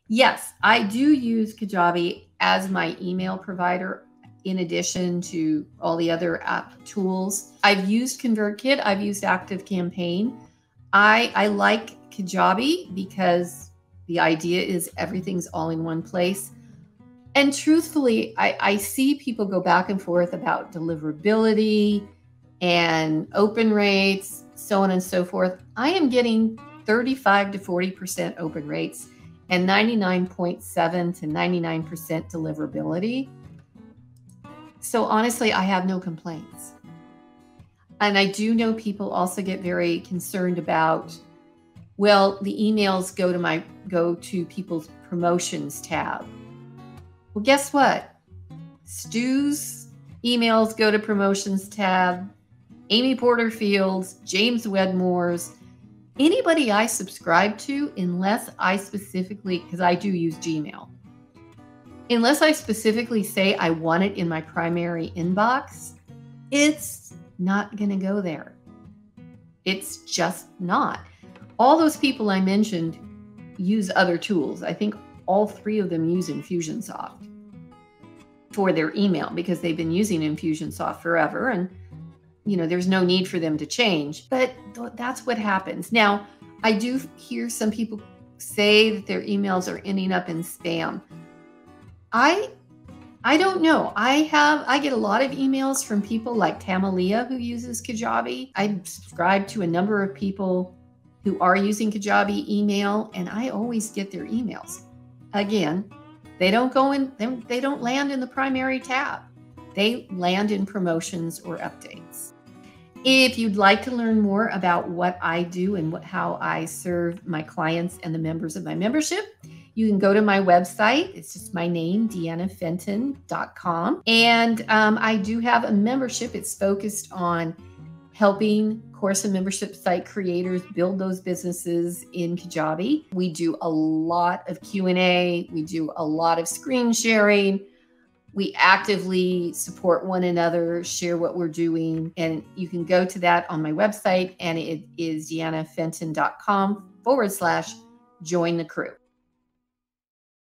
Yes, I do use Kajabi as my email provider in addition to all the other app tools. I've used ConvertKit, I've used ActiveCampaign. I like Kajabi because the idea is everything's all in one place. And truthfully, I see people go back and forth about deliverability and open rates, so on and so forth. I am getting 35 to 40% open rates and 99.7 to 99% deliverability. So honestly, I have no complaints. And I do know people also get very concerned about, well, the emails go to people's promotions tab. Well, guess what? Stu's emails go to promotions tab, Amy Porterfield's, James Wedmore's, anybody I subscribe to, unless I specifically, because I do use Gmail, unless I specifically say I want it in my primary inbox, it's not going to go there. It's just not. All those people I mentioned use other tools. I think all three of them use Infusionsoft for their email because they've been using Infusionsoft forever, and there's no need for them to change. But that's what happens. Now, I do hear some people say that their emails are ending up in spam. I don't know. I get a lot of emails from people like Tamalia who uses Kajabi. I subscribe to a number of people who are using Kajabi email, and I always get their emails. Again, they don't land in the primary tab. They land in promotions or updates. If you'd like to learn more about what I do and how I serve my clients and the members of my membership, you can go to my website. It's just my name, DeannaFenton.com. And I do have a membership. It's focused on helping course and membership site creators build those businesses in Kajabi. We do a lot of Q&A. We do a lot of screen sharing. We actively support one another, share what we're doing. And you can go to that on my website, and it is DeannaFenton.com/join the crew.